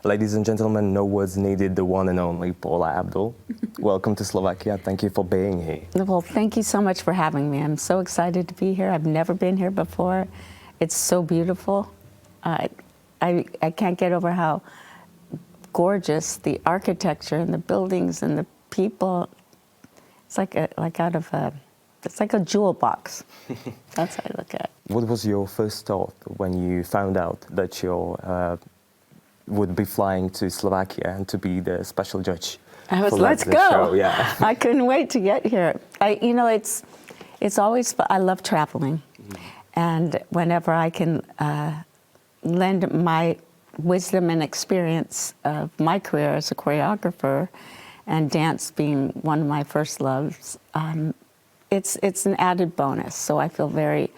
Ladies and gentlemen, no words needed, the one and only Paula Abdul. Welcome to Slovakia. Thank you for being here. Well, thank you so much for having me. I'm so excited to be here. I've never been here before. It's so beautiful. I can't get over how gorgeous the architecture and the buildings and the people. It's like it's like a jewel box. That's how I look at it. What was your first thought when you found out that you would be flying to Slovakia and to be the special judge? I was, let's go. Show, yeah. I couldn't wait to get here. It's always, I love traveling. And whenever I can lend my wisdom and experience of my career as a choreographer, and dance being one of my first loves, it's an added bonus. So I feel very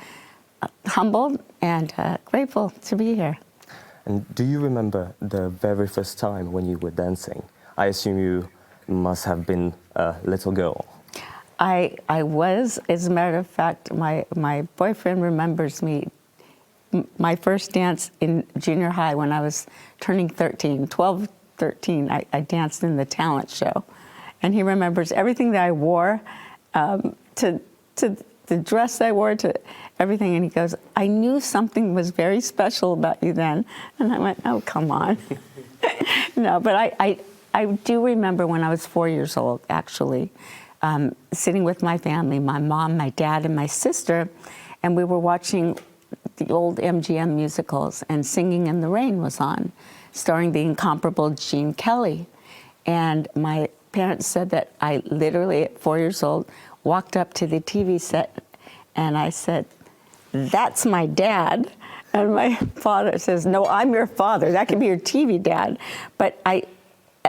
humbled and grateful to be here. And do you remember the very first time when you were dancing? I assume you must have been a little girl. I was, as a matter of fact, my boyfriend remembers me, my first dance in junior high when I was turning 13, I danced in the talent show. And he remembers everything that I wore, to the dress I wore, to everything. And he goes, I knew something was very special about you then. And I went, oh, come on. No, but I do remember when I was 4 years old, actually, sitting with my family, my mom, my dad, and my sister, and we were watching the old MGM musicals, and Singing in the Rain was on, starring the incomparable Gene Kelly. And my parents said that I literally, at 4 years old, walked up to the TV set, and I said, that's my dad. And my father says, no, I'm your father. That could be your TV dad. But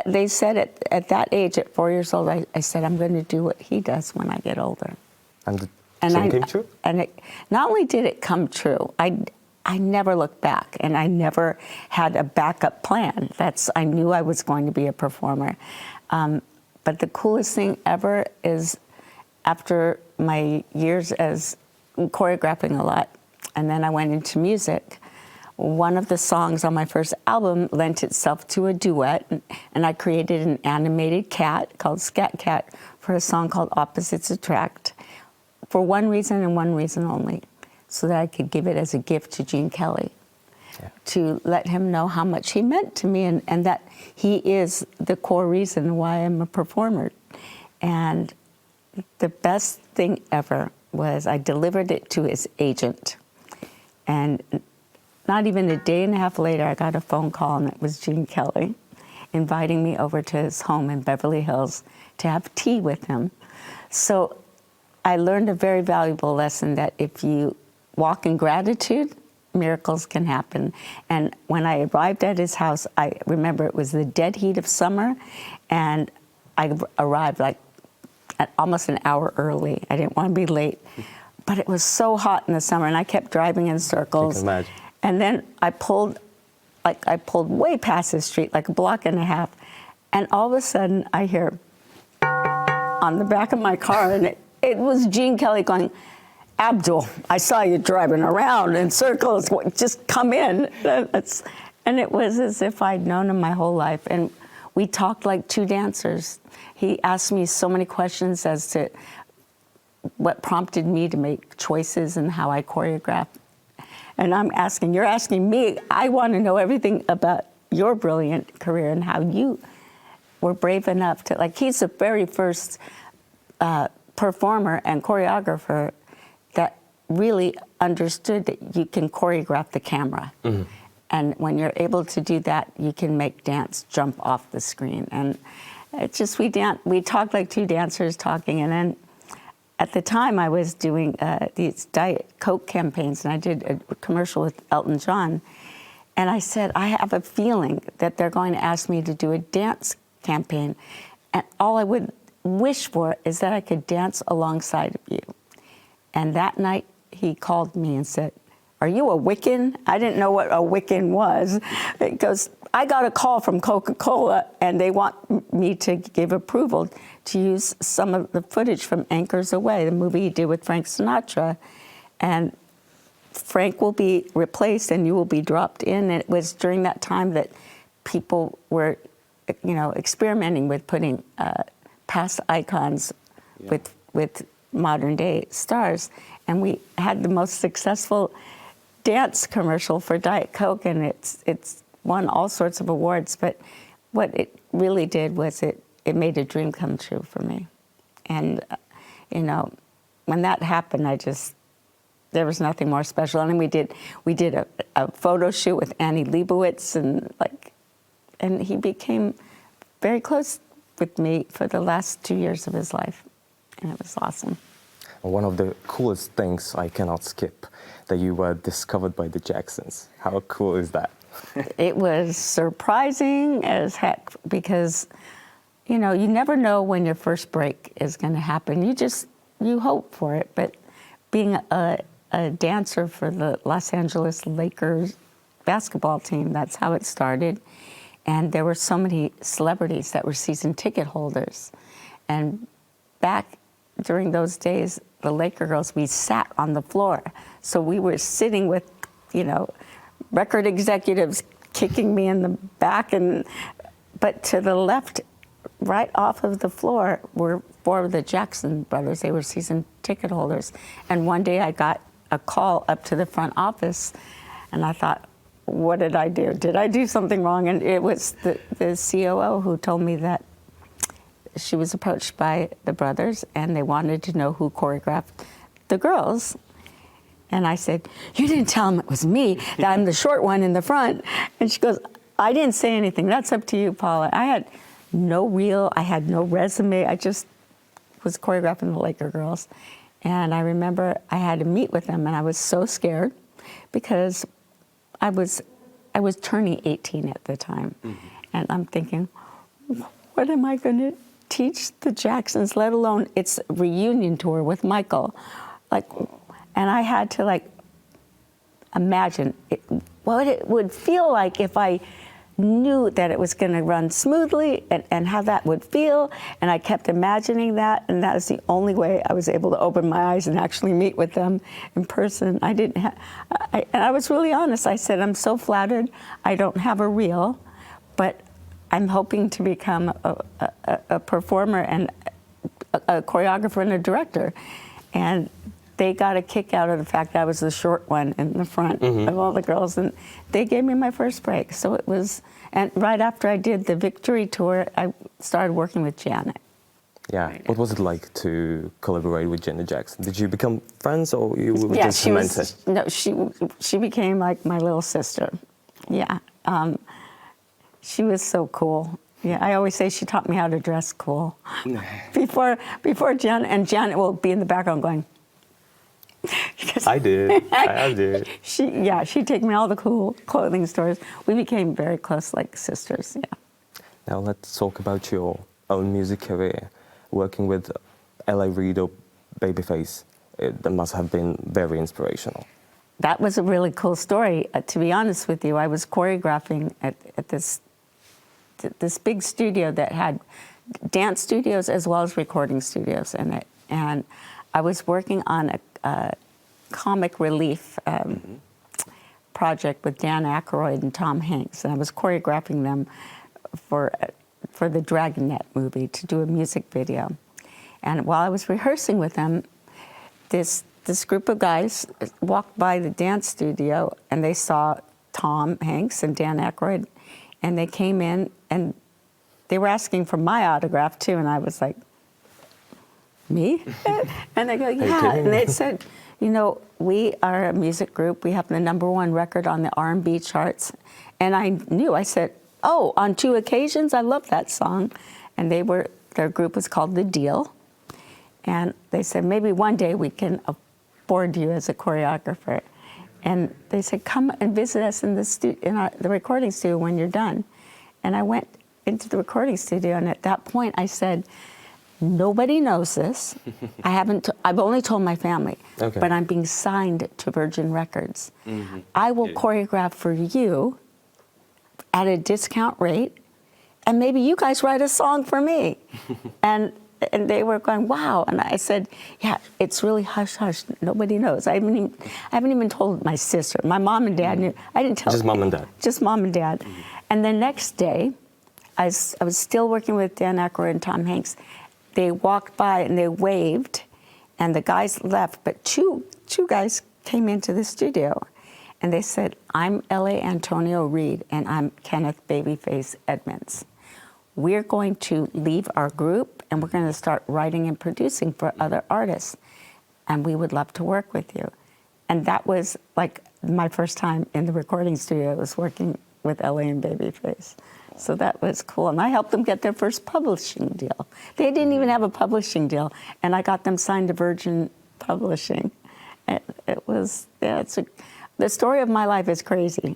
they said at that age, at 4 years old, I said, I'm going to do what he does when I get older. And the dream came true? And not only did it come true, I never looked back, and I never had a backup plan. I knew I was going to be a performer. But the coolest thing ever is, after my years as choreographing a lot, and then I went into music, one of the songs on my first album lent itself to a duet, and I created an animated cat called Scat Cat for a song called Opposites Attract, for one reason and one reason only, so that I could give it as a gift to Gene Kelly, to let him know how much he meant to me, and that he is the core reason why I'm a performer. And the best thing ever was I delivered it to his agent, and not even a day and a half later, I got a phone call, and it was Gene Kelly inviting me over to his home in Beverly Hills to have tea with him. So I learned a very valuable lesson, that if you walk in gratitude, miracles can happen. And when I arrived at his house, I remember it was the dead heat of summer, and I arrived like almost an hour early. I didn't want to be late, but it was so hot in the summer, and I kept driving in circles. I can imagine. And then I pulled way past the street, like a block and a half, and all of a sudden I hear on the back of my car, and it was Gene Kelly going, Abdul, I saw you driving around in circles, just come in. And it was as if I'd known him my whole life. And we talked like two dancers. He asked me so many questions as to what prompted me to make choices and how I choreograph. And you're asking me, I want to know everything about your brilliant career and how you were brave enough to, he's the very first performer and choreographer that really understood that you can choreograph the camera. Mm-hmm. And when you're able to do that, you can make dance jump off the screen. And it's just, we talked like two dancers talking. And then at the time I was doing these Diet Coke campaigns, and I did a commercial with Elton John. And I said, I have a feeling that they're going to ask me to do a dance campaign. And all I would wish for is that I could dance alongside of you. And that night he called me and said, are you a Wiccan? I didn't know what a Wiccan was. It goes, I got a call from Coca-Cola, and they want me to give approval to use some of the footage from Anchors Away, the movie he did with Frank Sinatra. And Frank will be replaced and you will be dropped in. And it was during that time that people were, experimenting with putting past icons with modern day stars. And we had the most successful dance commercial for Diet Coke, and it's won all sorts of awards. But what it really did was it made a dream come true for me. And, when that happened, there was nothing more special. And we did a photo shoot with Annie Leibovitz, and he became very close with me for the last 2 years of his life. And it was awesome. One of the coolest things I cannot skip, that you were discovered by the Jacksons. How cool is that? It was surprising as heck because, you never know when your first break is going to happen. You hope for it. But being a dancer for the Los Angeles Lakers basketball team, that's how it started. And there were so many celebrities that were season ticket holders. And back during those days, the Laker girls, we sat on the floor. So we were sitting with, record executives kicking me in the back. But to the left, right off of the floor, were 4 of the Jackson brothers. They were season ticket holders. And one day I got a call up to the front office, and I thought, what did I do? Did I do something wrong? And it was the COO who told me that she was approached by the brothers, and they wanted to know who choreographed the girls. And I said, you didn't tell them it was me, that I'm the short one in the front. And she goes, I didn't say anything. That's up to you, Paula. I had no reel. I had no resume. I just was choreographing the Laker girls. And I remember I had to meet with them, and I was so scared because I was turning 18 at the time. Mm-hmm. And I'm thinking, what am I going to teach the Jacksons, let alone its reunion tour with Michael? And I had to imagine what it would feel like if I knew that it was going to run smoothly and how that would feel. And I kept imagining that, and that was the only way I was able to open my eyes and actually meet with them in person. And I was really honest. I said, I'm so flattered. I don't have a reel, but I'm hoping to become a performer and a choreographer and a director. And they got a kick out of the fact that I was the short one in the front of all the girls, and they gave me my first break. So it was, and right after I did the Victory Tour, I started working with Janet. Yeah, right. What was it like to collaborate with Janet Jackson? Did you become friends, or you were just mentored? She became like my little sister. Yeah, she was so cool. Yeah, I always say she taught me how to dress cool. before Janet, and Janet will be in the background going, I did. I did. She'd take me all the cool clothing stores. We became very close, like sisters. Yeah. Now let's talk about your own music career. Working with L.A. Reid or Babyface, that must have been very inspirational. That was a really cool story. To be honest with you, I was choreographing at this big studio that had dance studios as well as recording studios in it, and I was working on a comic relief project with Dan Aykroyd and Tom Hanks, and I was choreographing them for the Dragnet movie to do a music video. And while I was rehearsing with them, this group of guys walked by the dance studio, and they saw Tom Hanks and Dan Aykroyd, and they came in, and they were asking for my autograph too, and I was like, me? And they go, yeah. And they said, we are a music group. We have the #1 record on the R&B charts. And I knew, I said, oh, on 2 occasions, I love that song. And their group was called The Deal. And they said, maybe one day we can afford you as a choreographer. And they said, come and visit us in the recording studio when you're done. And I went into the recording studio, and at that point I said, nobody knows this. I've only told my family, okay, but I'm being signed to Virgin Records. Mm-hmm. I will choreograph for you at a discount rate, and maybe you guys write a song for me. And And they were going, wow. And I said, yeah, it's really hush hush. Nobody knows. I haven't even told my sister. My mom and dad knew. I didn't tell. Just mom and dad. Just mom and dad. And the next day, I was still working with Dan Aykroyd and Tom Hanks. They walked by and they waved, and the guys left. But two guys came into the studio, and they said, I'm L.A. Antonio Reed, and I'm Kenneth Babyface Edmonds. We're going to leave our group, and we're going to start writing and producing for other artists, and we would love to work with you. And that was like my first time in the recording studio. I was working with L.A. and Babyface. So that was cool. And I helped them get their first publishing deal. They didn't even have a publishing deal, and I got them signed to Virgin Publishing. It was, yeah, the story of my life is crazy.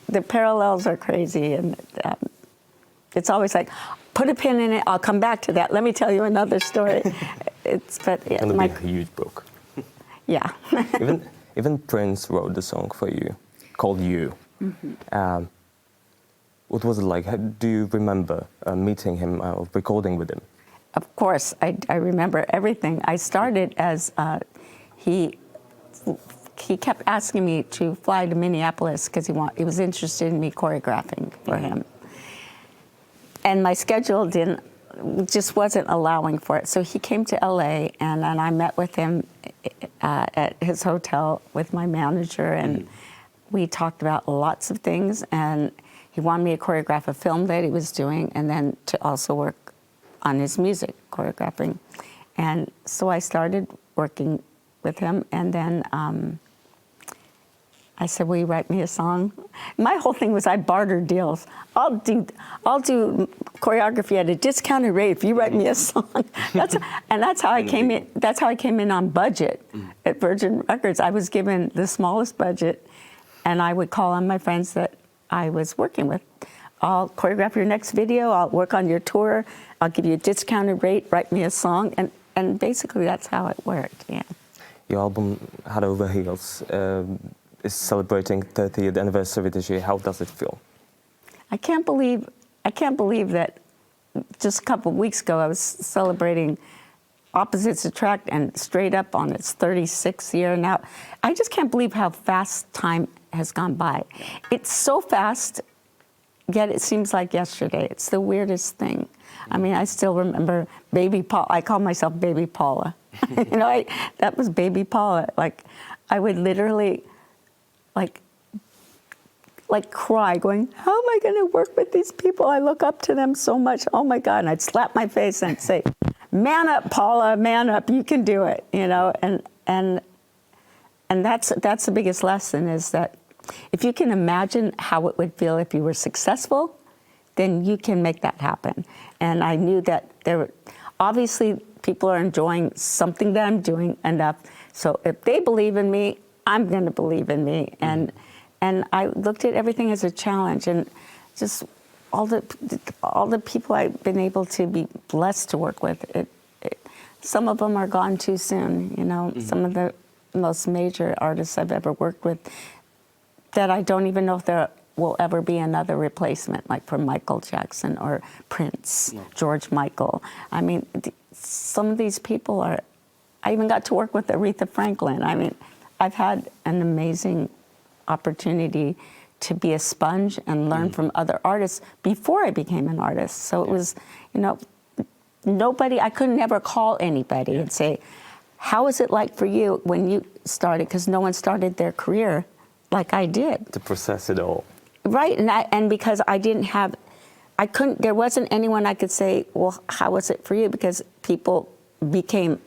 The parallels are crazy, and it's always like, put a pin in it, I'll come back to that. Let me tell you another story. It's gonna be a huge book. Yeah. even Prince wrote the song for you, called You. What was it like? Do you remember meeting him, recording with him? Of course, I remember everything. I started as, he kept asking me to fly to Minneapolis because he was interested in me choreographing for him. And my schedule just wasn't allowing for it. So he came to LA, and I met with him at his hotel with my manager, and we talked about lots of things, and he wanted me to choreograph a film that he was doing, and then to also work on his music, choreographing. And so I started working with him, and then I said, will you write me a song? My whole thing was I bartered deals. I'll do choreography at a discounted rate if you write me a song. That's how I came in. That's how I came in on budget at Virgin Records. I was given the smallest budget, and I would call on my friends that I was working with. I'll choreograph your next video. I'll work on your tour. I'll give you a discounted rate. Write me a song, and basically that's how it worked. Yeah. Your album Head Over Heels is celebrating 30th anniversary this year. How does it feel? I can't believe that just a couple of weeks ago I was celebrating Opposites Attract and Straight Up on its 36th year now. I just can't believe how fast time has gone by. It's so fast, yet it seems like yesterday. It's the weirdest thing. I mean, I still remember Baby Paula. I call myself Baby Paula. You know, that was Baby Paula. Like, I would literally like cry, going, how am I going to work with these people? I look up to them so much. Oh my God! And I'd slap my face and say, "Man up, Paula! Man up! You can do it!" You know, and that's the biggest lesson, is that if you can imagine how it would feel if you were successful, then you can make that happen. And I knew that obviously people are enjoying something that I'm doing enough. So if they believe in me, I'm going to believe in me. And I looked at everything as a challenge, and just all the people I've been able to be blessed to work with. Some of them are gone too soon. You know, some of the most major artists I've ever worked with, that I don't even know if there will ever be another replacement, like for Michael Jackson or Prince, George Michael. I mean, some of these people are. I even got to work with Aretha Franklin. I mean, I've had an amazing opportunity to be a sponge and learn from other artists before I became an artist. So it was, you know, I couldn't ever call anybody and say, how is it like for you when you started? Because no one started their career like I did. To process it all. Right, and because there wasn't anyone I could say, well, how was it for you? Because people became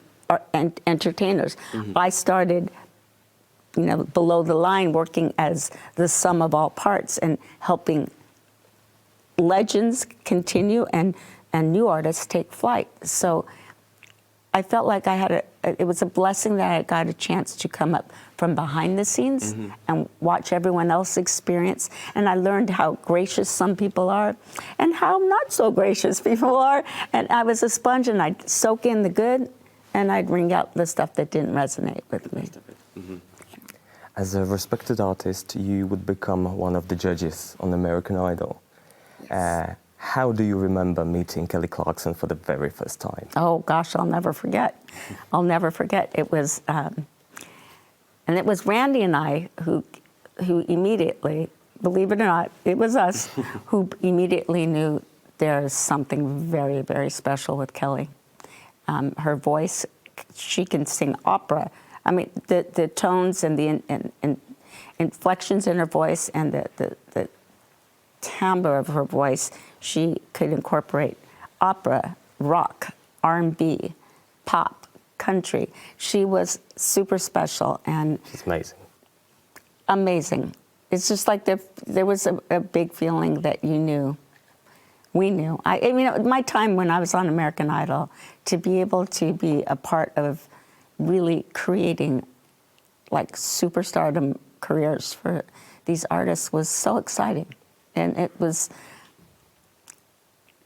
entertainers. I started, you know, below the line, working as the sum of all parts and helping legends continue and new artists take flight. So I felt like it was a blessing that I got a chance to come up from behind the scenes and watch everyone else experience. And I learned how gracious some people are and how not so gracious people are. And I was a sponge, and I'd soak in the good, and I'd wring out the stuff that didn't resonate with me. As a respected artist, you would become one of the judges on American Idol. How do you remember meeting Kelly Clarkson for the very first time? Oh gosh, I'll never forget. I'll never forget. It was, and it was Randy and I who immediately, believe it or not, it was us who immediately knew there's something very, very special with Kelly. Her voice, she can sing opera. I mean, the tones and the inflections in her voice and the timbre of her voice, she could incorporate opera, rock, R&B, pop, country. She was super special and It's amazing. amazing. It's just like there was a big feeling that you knew. We knew. I mean, my time when I was on American Idol, to be able to be a part of really creating like superstardom careers for these artists was so exciting. And it was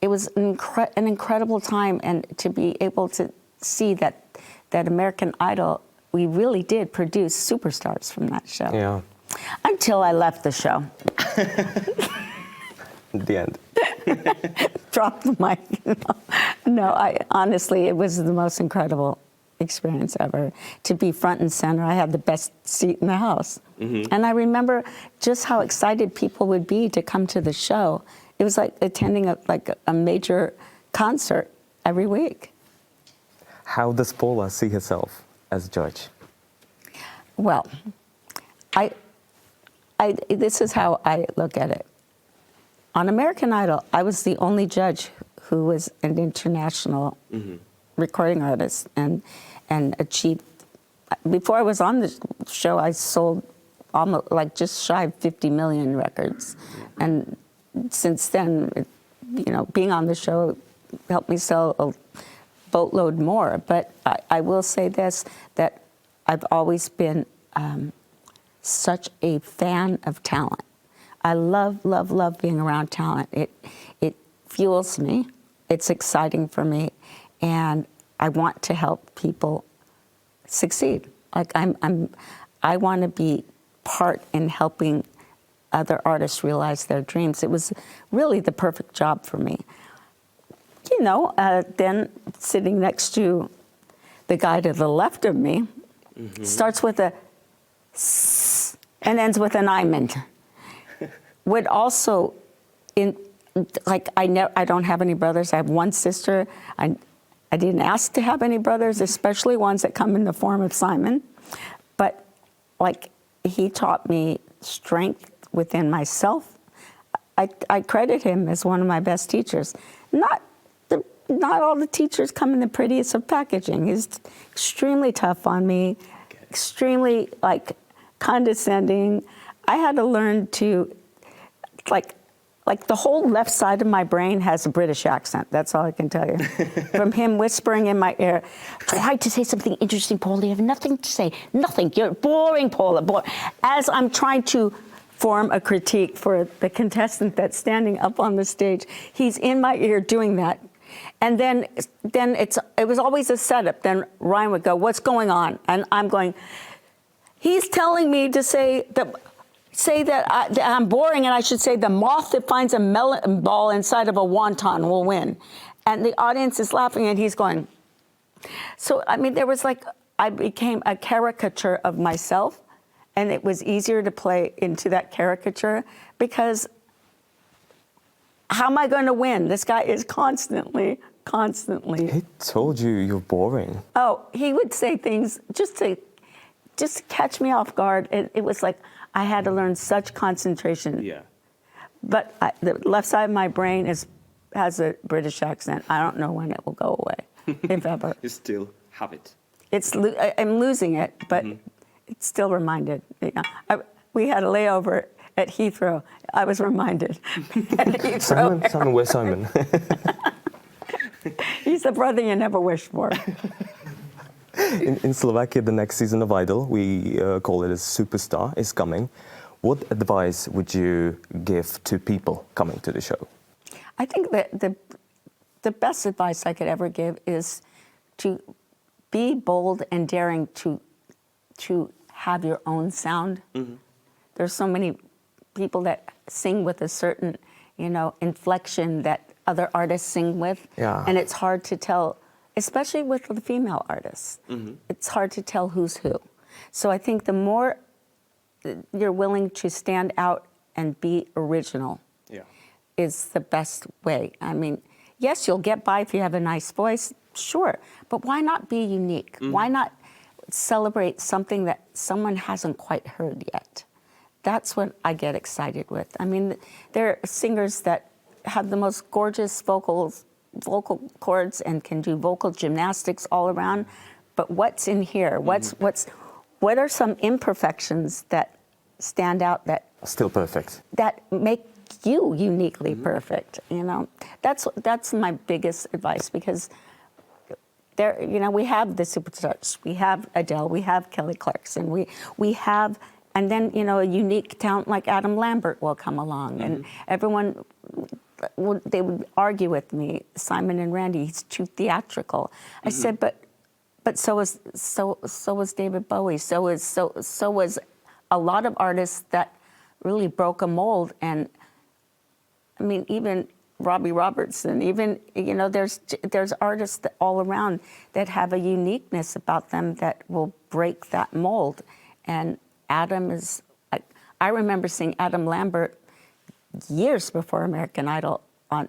an incredible time, and to be able to see that American Idol, we really did produce superstars from that show. Yeah. Until I left the show. The end. Drop the mic. No, honestly, it was the most incredible experience ever to be front and center. I had the best seat in the house. Mm-hmm. And I remember just how excited people would be to come to the show. It was like attending a major concert every week. How does Paula see herself as a judge? Well, this is how I look at it. On American Idol, I was the only judge who was an international recording artist and achieved. Before I was on the show, I sold almost like just shy of 50 million records, and since then, being on the show helped me sell a boatload more. But I will say this, that I've always been such a fan of talent. I love, love, love being around talent. It fuels me. It's exciting for me, and I want to help people succeed. Like I want to be part in helping other artists realize their dreams. It was really the perfect job for me. Then sitting next to the guy to the left of me, starts with a S and ends with an Iman. Would also, I don't have any brothers. I have one sister. I didn't ask to have any brothers, especially ones that come in the form of Simon. But he taught me strength within myself. I credit him as one of my best teachers. Not all the teachers come in the prettiest of packaging. He's extremely tough on me, extremely condescending. I had to learn to the whole left side of my brain has a British accent. That's all I can tell you. From him whispering in my ear, try to say something interesting, Paula. You have nothing to say. Nothing. You're boring, Paula. As I'm trying to form a critique for the contestant that's standing up on the stage, he's in my ear doing that. And then it was always a setup. Then Ryan would go, "What's going on?" And I'm going, he's telling me to say that I'm boring, and I should say the moth that finds a melon ball inside of a wonton will win. And the audience is laughing, and he's going. So, I mean, there was I became a caricature of myself, and it was easier to play into that caricature because how am I going to win? This guy is constantly. He told you you're boring. Oh, he would say things just to catch me off guard. It was like I had to learn such concentration. Yeah. But the left side of my brain has a British accent. I don't know when it will go away, if ever. You still have it. I'm losing it, but it's still reminded. We had a layover at Heathrow. I was reminded. At Heathrow. Simon, where's Simon? He's the brother you never wished for. In Slovakia, the next season of Idol, we call it a Superstar, is coming. What advice would you give to people coming to the show? I think that the best advice I could ever give is to be bold and daring to have your own sound. Mm-hmm. There's so many people that sing with a certain, inflection that other artists sing with. Yeah. And it's hard to tell, especially with the female artists, it's hard to tell who's who. So I think the more you're willing to stand out and be original is the best way. I mean, yes, you'll get by if you have a nice voice, sure, but why not be unique? Why not celebrate something that someone hasn't quite heard yet? That's what I get excited with. I mean, there are singers that have the most gorgeous vocal cords and can do vocal gymnastics all around, but what's in here? What are some imperfections that stand out that Still perfect. that make you uniquely perfect? You know, that's my biggest advice, because there, you know, we have the superstars, we have Adele, we have Kelly Clarkson, we have, and then, you know, a unique talent like Adam Lambert will come along, and everyone they would argue with me, Simon and Randy, he's too theatrical. I said, but so was David Bowie, so was a lot of artists that really broke a mold. And I mean, even Robbie Robertson, even, you know, there's artists all around that have a uniqueness about them that will break that mold. And Adam is, I remember seeing Adam Lambert years before American Idol on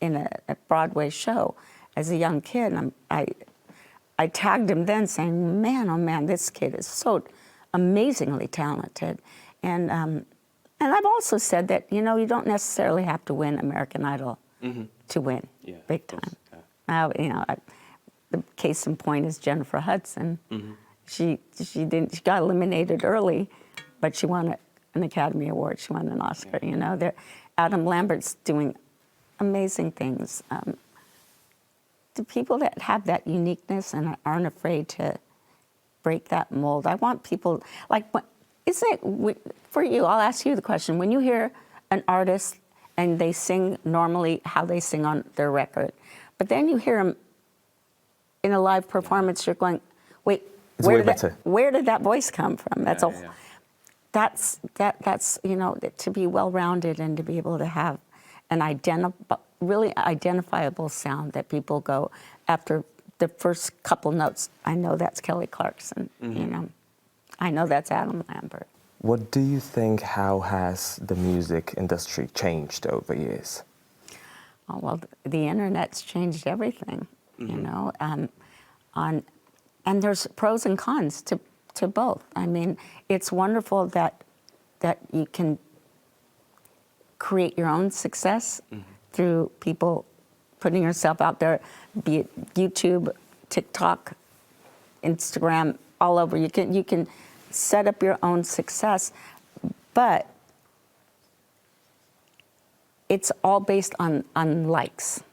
in a Broadway show as a young kid. And I tagged him then saying, man, oh man, this kid is so amazingly talented. And I've also said that, you know, you don't necessarily have to win American Idol to win big time. You know, the case in point is Jennifer Hudson. She got eliminated early, but she won an Academy Award. She won an Oscar. You know, Adam Lambert's doing amazing things. The people that have that uniqueness and aren't afraid to break that mold. I want people, like, isn't it, for you, I'll ask you the question, when you hear an artist and they sing normally how they sing on their record, but then you hear them in a live performance, you're going, wait, where did that voice come from? That's that's you know, to be well-rounded and to be able to have an really identifiable sound that people go, after the first couple notes, I know that's Kelly Clarkson, you know. I know that's Adam Lambert. What do you think, how has the music industry changed over years? Oh, well, the internet's changed everything, you know. And there's pros and cons to both. I mean, it's wonderful that you can create your own success through people putting yourself out there, be it YouTube, TikTok, Instagram, all over. You can set up your own success, but it's all based on likes.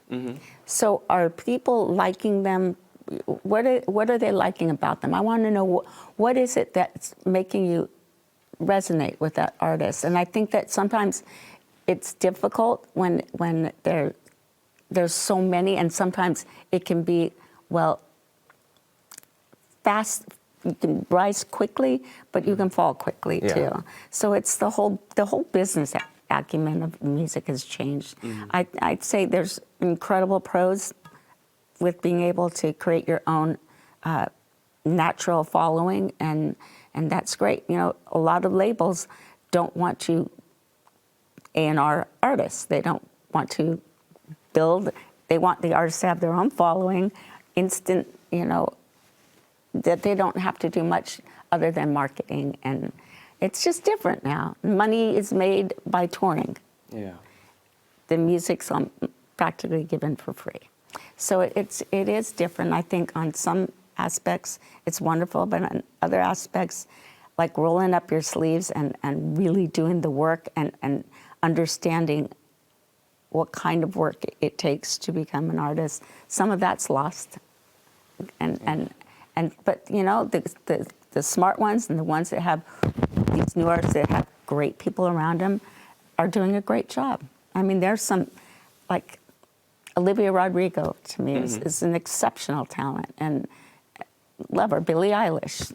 So are people liking them? What are they liking about them? I want to know what is it that's making you resonate with that artist. And I think that sometimes it's difficult when there's so many, and sometimes it can be, well, fast. You can rise quickly, but you can fall quickly too. So it's the whole business acumen of music has changed. I'd say there's incredible pros with being able to create your own natural following, and that's great. You know, a lot of labels don't want to A&R artists. They don't want to build. They want the artists to have their own following, instant, you know, that they don't have to do much other than marketing. And it's just different now. Money is made by touring. The music's practically given for free. So it is different. I think on some aspects it's wonderful, but on other aspects, like rolling up your sleeves and really doing the work and understanding what kind of work it takes to become an artist, some of that's lost. But you know, the smart ones and the ones that have these new artists that have great people around them are doing a great job. I mean, there's some, like Olivia Rodrigo, to me, is an exceptional talent, and love her. Billie Eilish,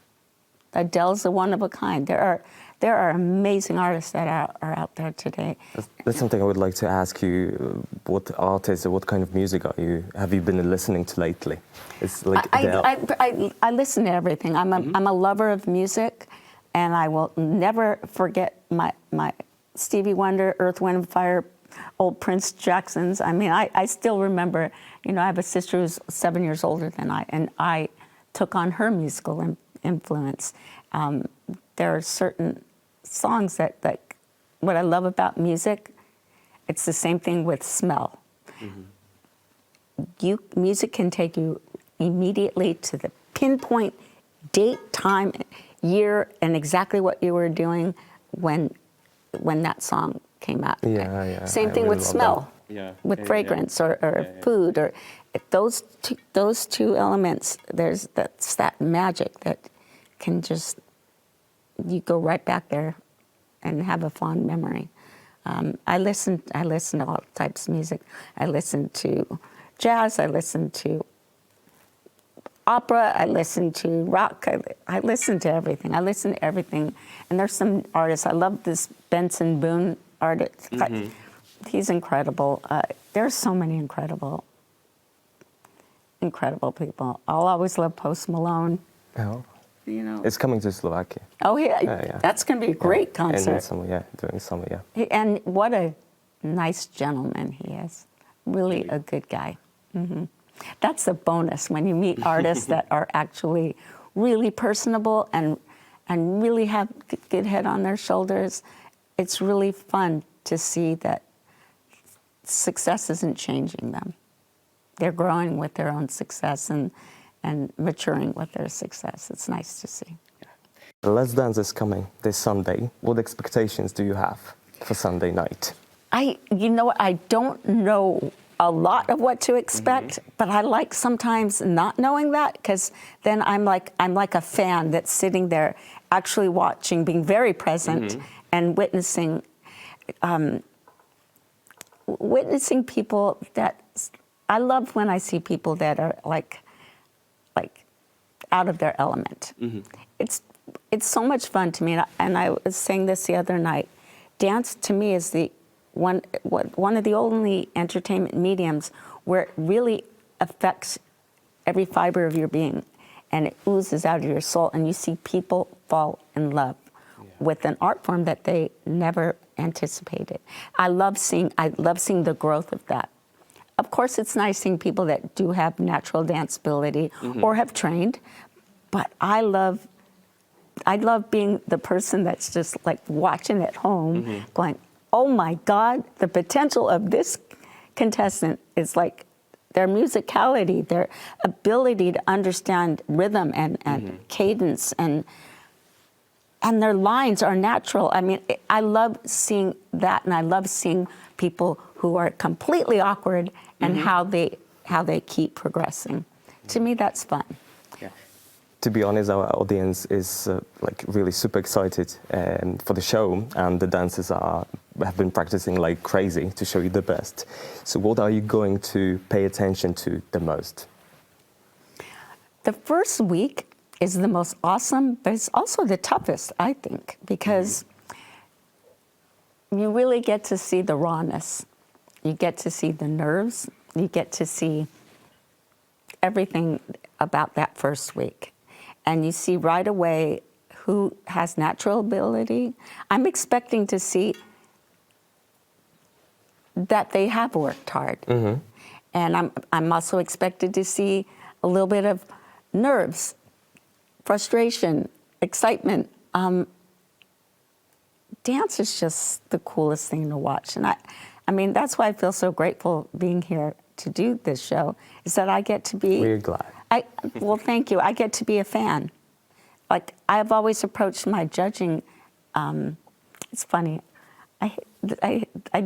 Adele's a one of a kind. There There are amazing artists that are out there today. That's something I would like to ask you. What artists or what kind of music have you been listening to lately? It's like I listen to everything. I'm a lover of music, and I will never forget my Stevie Wonder, Earth, Wind and Fire, old Prince Jacksons. I mean, I still remember, you know, I have a sister who's 7 years older than I, and I took on her musical influence. There are certain songs that what I love about music, it's the same thing with smell. Mm-hmm. Music can take you immediately to the pinpoint date, time, year, and exactly what you were doing when that song came out. Yeah. Same thing with smell, with fragrance or food, or those two elements. That's that magic that can just, you go right back there and have a fond memory. I listen to all types of music. I listen to jazz. I listen to opera. I listen to rock. I listen to everything. I listen to everything. And there's some artists. I love this Benson Boone artist. Mm-hmm. He's incredible. There's so many incredible people. I'll always love Post Malone. Oh. You know, it's coming to Slovakia. Oh, yeah. That's going to be a great concert. And during summer, And what a nice gentleman he is. Really a good guy. Mm-hmm. That's a bonus when you meet artists that are actually really personable and really have good head on their shoulders. It's really fun to see that success isn't changing them. They're growing with their own success and maturing with their success. It's nice to see. Let's Dance is coming this Sunday. What expectations do you have for Sunday night? You know what, I don't know a lot of what to expect, but I like sometimes not knowing that, because then I'm like a fan that's sitting there actually watching, being very present and witnessing people that I love when I see people that are like out of their element. Mm-hmm. It's so much fun to me, and I was saying this the other night. Dance to me is one of the only entertainment mediums where it really affects every fiber of your being, and it oozes out of your soul, and you see people fall in love with an art form that they never anticipated. I love seeing the growth of that. Of course, it's nice seeing people that do have natural dance ability or have trained, but I love being the person that's just like watching at home, going, oh my God, the potential of this contestant is like their musicality, their ability to understand rhythm and cadence, and their lines are natural. I mean, I love seeing that, and I love seeing people who are completely awkward and how they keep progressing. To me, that's fun. Yeah. To be honest, our audience is like really super excited for the show, and the dancers have been practicing like crazy to show you the best. So what are you going to pay attention to the most? The first week is the most awesome, but it's also the toughest, I think, because you really get to see the rawness. You get to see the nerves. You get to see everything about that first week. And you see right away who has natural ability. I'm expecting to see that they have worked hard. And I'm also expected to see a little bit of nerves, frustration, excitement. Dance is just the coolest thing to watch. And I mean, that's why I feel so grateful being here to do this show, is that I get to be... We're glad. Well, thank you. I get to be a fan. Like, I've always approached my judging... it's funny. I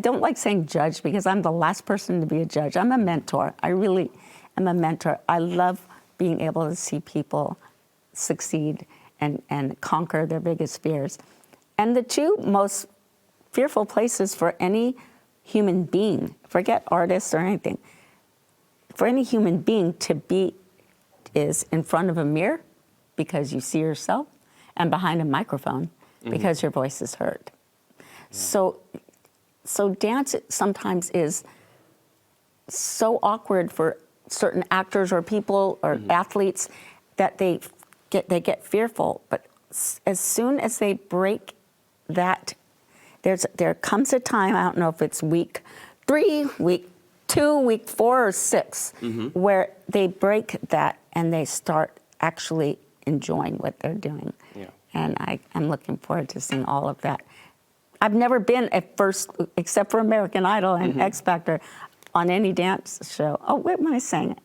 don't like saying judge, because I'm the last person to be a judge. I'm a mentor. I really am a mentor. I love being able to see people succeed and conquer their biggest fears. And the two most fearful places for any human being, forget artists or anything, for any human being to be is in front of a mirror, because you see yourself, and behind a microphone, because your voice is heard. So dance sometimes is so awkward for certain actors or people or athletes that they get fearful. But as soon as they break that, there comes a time, I don't know if it's week 3, week 2, week 4 or 6, where they break that and they start actually enjoying what they're doing. Yeah. And I'm looking forward to seeing all of that. I've never been at first, except for American Idol and X Factor, on any dance show. Oh, what am I saying?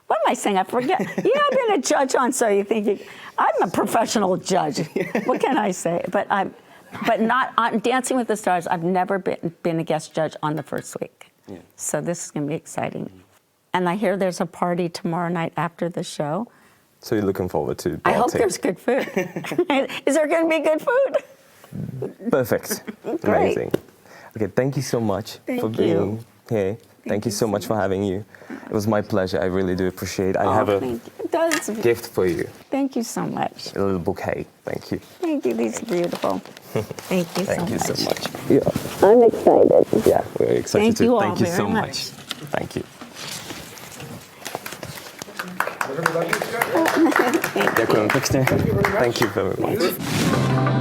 What am I saying? I forget. Yeah, I've been a judge on, so you think I'm a professional judge. What can I say? But not on Dancing with the Stars. I've never been a guest judge on the first week. Yeah. So this is going to be exciting. And I hear there's a party tomorrow night after the show. So you're looking forward to I hope there's good food. Is there going to be good food? Perfect. Amazing. Okay, thank you so much for being here. Thank you so much for having you. It was my pleasure. I really do appreciate it. I have a gift for you. Thank you so much. A little bouquet. Thank you. Thank you. These are beautiful. Thank you so much. Thank you so much. Yeah. I'm excited. Yeah, we're excited too. Thank you so very much. Thank you. Ďakujem pekne. Thank you very much.